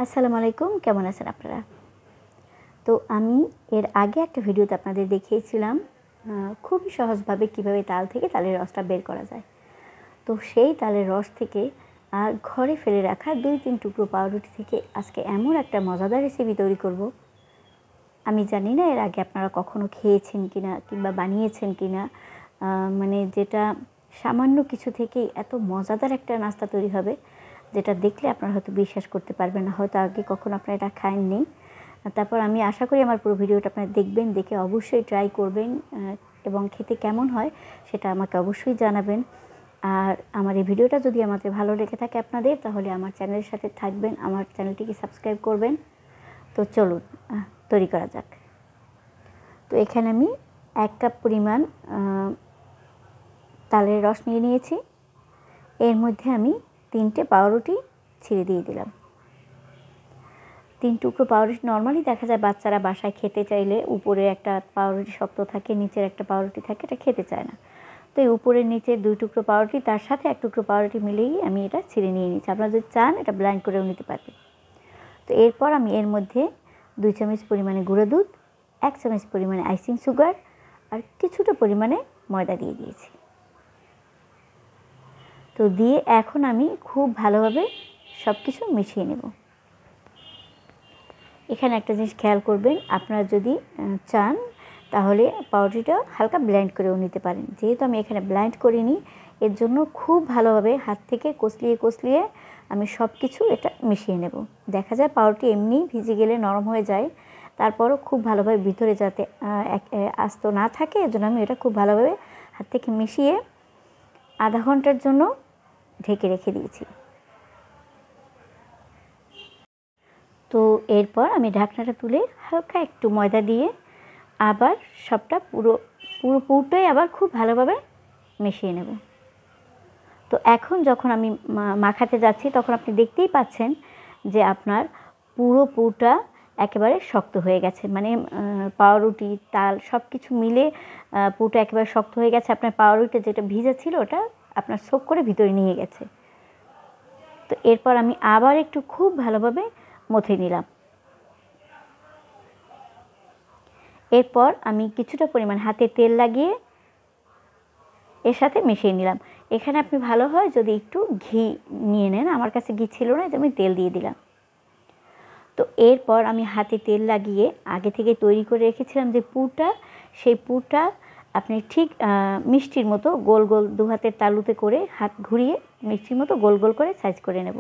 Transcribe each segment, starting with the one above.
আসসালামু আলাইকুম, কেমন আছেন আপনারা? তো আমি এর আগে একটা ভিডিওতে আপনাদের দেখিয়েছিলাম খুবই সহজভাবে কিভাবে তাল থেকে তালের রসটা বের করা যায়। তো সেই তালের রস থেকে ঘরে ফেলে রাখা 2-3 টুকরো পাউরুটি থেকে আজকে এমন একটা মজাদার রেসিপি তৈরি করব। আমি জানি না এর আগে আপনারা কখনো খেয়েছেন কিনা কিংবা বানিয়েছেন কিনা। মানে যেটা সামান্য কিছু থেকেই এত মজাদার একটা নাস্তা তৈরি হবে, যেটা দেখলে আপনারা হয়তো বিশ্বাস করতে পারবেন না, হয়তো আগে কখনো আপনারা এটা খাননি। তারপর আমি আশা করি আমার পুরো ভিডিওটা আপনারা দেখবেন, দেখে অবশ্যই ট্রাই করবেন এবং খেতে কেমন হয় সেটা আমাকে অবশ্যই জানাবেন। আর আমার এই ভিডিওটা যদি আমাদের ভালো লেগে থাকে আপনাদের, তাহলে আমার চ্যানেলের সাথে থাকবেন, আমার চ্যানেলটিকে সাবস্ক্রাইব করবেন। তো চলুন তৈরি করা যাক। তো এখানে আমি 1 কাপ পরিমাণ তালের রস নিয়ে নিয়েছি। এর মধ্যে আমি 3টে পাউরুটি ছিঁড়ে দিয়ে দিলাম। 3 টুকরো পাউরুটি নর্মালি দেখা যায় বাচ্চারা বাসায় খেতে চাইলে উপরে একটা পাউরুটি শক্ত থাকে, নিচের একটা পাউরুটি থাকে, এটা খেতে চায় না। তো এই উপরের নিচের 2 টুকরো পাউরুটি তার সাথে 1 টুকরো পাউরুটি মিলিয়েই আমি এটা ছিঁড়ে নিয়ে নিচ্ছি। আপনারা যদি চান এটা ব্লেন্ড করেও নিতে পারবেন। তো এরপর আমি এর মধ্যে 2 চামচ পরিমাণে গুঁড়ো দুধ, 1 চামচ পরিমাণে আইসিং সুগার আর কিছুটা পরিমাণে ময়দা দিয়ে দিয়েছি। তো দিয়ে এখন আমি খুব ভালোভাবে সব কিছু মিশিয়ে নেব। এখানে একটা জিনিস খেয়াল করবেন, আপনারা যদি চান তাহলে পাউরুটিটা হালকা ব্লেন্ড করেও নিতে পারেন। যেহেতু আমি এখানে ব্লেন্ড করিনি, এর জন্য খুব ভালোভাবে হাত থেকে কষলিয়ে আমি সব কিছু এটা মিশিয়ে নেব। দেখা যায় পাউরুটি এমনি ভিজে গেলে নরম হয়ে যায়, তারপরও খুব ভালোভাবে ভিতরে যাতে আস্ত না থাকে, এর জন্য আমি এটা খুব ভালোভাবে হাত থেকে মিশিয়ে আধা ঘন্টার জন্য ঢেকে রেখে দিয়েছি। তো এরপর আমি ঢাকনাটা তুলে হালকা একটু ময়দা দিয়ে আবার সবটা পুরোটাই আবার খুব ভালোভাবে মিশিয়ে নেব। তো এখন যখন আমি মাখাতে যাচ্ছি, তখন আপনি দেখতেই পাচ্ছেন যে আপনার পুরোটা একেবারে শক্ত হয়ে গেছে। মানে পাউরুটি, তাল সব কিছু মিলে পুরোটা একেবারে শক্ত হয়ে গেছে। আপনার পাউরুটি যেটা ভিজা ছিল ওটা আপনার সোক করে ভিতরে নিয়ে গেছে। তো এরপর আমি আবার একটু খুব ভালোভাবে মথে নিলাম। এরপর আমি কিছুটা পরিমাণ হাতে তেল লাগিয়ে এর সাথে মিশিয়ে নিলাম। এখানে আপনি ভালো হয় যদি একটু ঘি নিয়ে নেন, আমার কাছে ঘি ছিল না, আমি তেল দিয়ে দিলাম। তো এরপর আমি হাতে তেল লাগিয়ে আগে থেকে তৈরি করে রেখেছিলাম যে পুরটা, সেই পুরটা আপনি ঠিক মিষ্টির মতো গোল গোল 2 হাতের তালুতে করে হাত ঘুরিয়ে মিষ্টির মতো গোল গোল করে সাইজ করে নেব।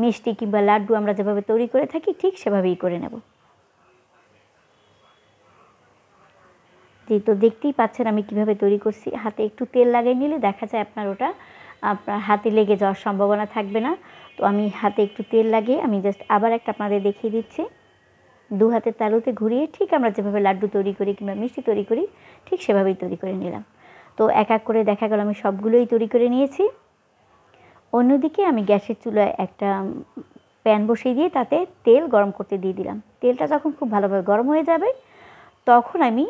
মিষ্টি কিংবা লাড্ডু আমরা যেভাবে তৈরি করে থাকি ঠিক সেভাবেই করে নেব। তো দেখতেই পাচ্ছেন আমি কিভাবে তৈরি করছি। হাতে একটু তেল লাগিয়ে নিলে দেখা যায় আপনার ওটা আপনার হাতে লেগে যাওয়ার সম্ভাবনা থাকবে না। তো আমি হাতে একটু তেল লাগিয়ে আমি জাস্ট আবার একটা আপনাদের দেখিয়ে দিচ্ছি। 2 হাতের তালুতে ঘুরিয়ে ঠিক আমরা যেভাবে লাড্ডু তৈরি করি কিংবা মিষ্টি তৈরি করি ঠিক সেভাবেই তৈরি করে নিলাম। তো এক এক করে দেখা গেল আমি সবগুলোই তৈরি করে নিয়েছি। অন্যদিকে আমি গ্যাসের চুলায় একটা প্যান বসিয়ে দিয়ে তাতে তেল গরম করতে দিয়ে দিলাম। তেলটা যখন খুব ভালোভাবে গরম হয়ে যাবে, তখন আমি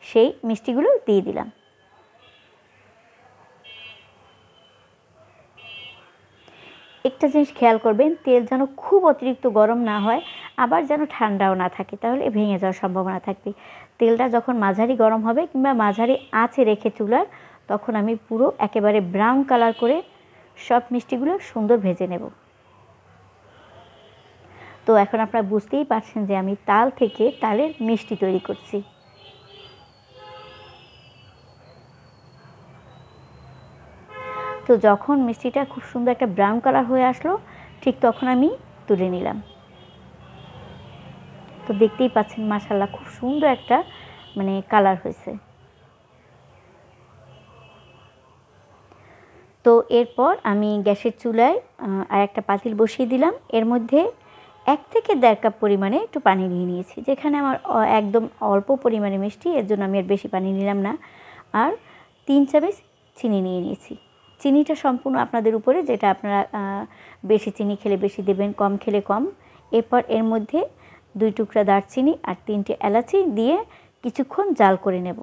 সেই মিষ্টিগুলো দিয়ে দিলাম। একটা জিনিস খেয়াল করবেন, তেল যেন খুব অতিরিক্ত গরম না হয়, আবার যেন ঠান্ডাও না থাকে, তাহলে ভেঙে যাওয়ার সম্ভাবনা থাকবে। তেলটা যখন মাঝারি গরম হবে কিংবা মাঝারি আঁচে রেখে চুলার, তখন আমি পুরো একেবারে ব্রাউন কালার করে সব মিষ্টিগুলো সুন্দর ভেজে নেব। তো এখন আপনারা বুঝতেই পারছেন যে আমি তাল থেকে তালের মিষ্টি তৈরি করছি। তো যখন মিষ্টিটা খুব সুন্দর একটা ব্রাউন কালার হয়ে আসলো, ঠিক তখন আমি তুলে নিলাম। তো দেখতেই পাচ্ছেন মাশাআল্লাহ খুব সুন্দর একটা মানে কালার হয়েছে। তো এরপর আমি গ্যাসের চুলায় আর একটা পাতিল বসিয়ে দিলাম। এর মধ্যে 1 থেকে 1.5 কাপ পরিমাণে একটু পানি নিয়ে নিয়েছি। যেখানে আমার একদম অল্প পরিমাণে মিষ্টি, এর জন্য আমি আর বেশি পানি নিলাম না। আর 3 চামচ চিনি নিয়ে নিয়েছি। চিনিটা সম্পূর্ণ আপনাদের উপরে, যেটা আপনারা বেশি চিনি খেলে বেশি দেবেন, কম খেলে কম। এরপর এর মধ্যে 2 টুকরা দারচিনি আর 3টে এলাচি দিয়ে কিছুক্ষণ জাল করে নেব।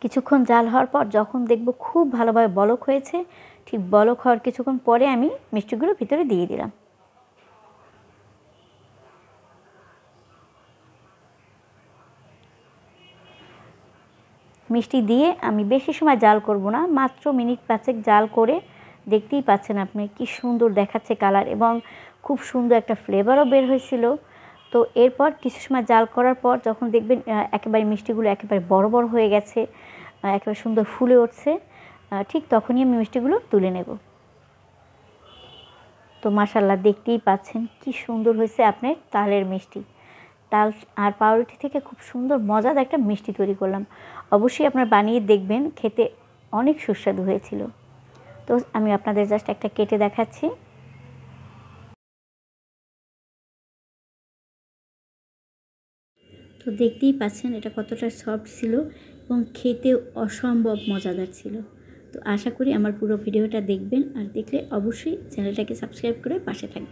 কিছুক্ষণ জাল হওয়ার পর যখন দেখব খুব ভালোভাবে বলক হয়েছে, ঠিক বলক হওয়ার কিছুক্ষণ পরে আমি মিষ্টিগুলো ভিতরে দিয়ে দিলাম। মিষ্টি দিয়ে আমি বেশি সময় জাল করব না, মাত্র মিনিট 5 জাল করে দেখতেই পাচ্ছেন আপনি কি সুন্দর দেখাচ্ছে কালার, এবং খুব সুন্দর একটা ফ্লেভারও বের হয়েছিল। তো এরপর কিছু সময় জাল করার পর যখন দেখবেন একেবারে মিষ্টিগুলো একেবারে বড় বড় হয়ে গেছে, একেবারে সুন্দর ফুলে উঠছে, ঠিক তখনই আমি মিষ্টিগুলো তুলে নেব। তো মাশাআল্লাহ দেখতেই পাচ্ছেন কি সুন্দর হয়েছে আপনার তালের মিষ্টি। তাল আর পাউরুটি থেকে খুব সুন্দর মজাদার একটা মিষ্টি তৈরি করলাম। অবশ্যই আপনারা বানিয়ে দেখবেন, খেতে অনেক সুস্বাদু হয়েছিল। তো আমি আপনাদের জাস্ট একটা কেটে দেখাচ্ছি। তো দেখতেই পাচ্ছেন এটা কতটা সফট ছিল এবং খেতেও অসম্ভব মজাদার ছিল। তো আশা করি আমার পুরো ভিডিওটা দেখবেন, আর দেখলে অবশ্যই চ্যানেলটাকে সাবস্ক্রাইব করে পাশে থাকবেন।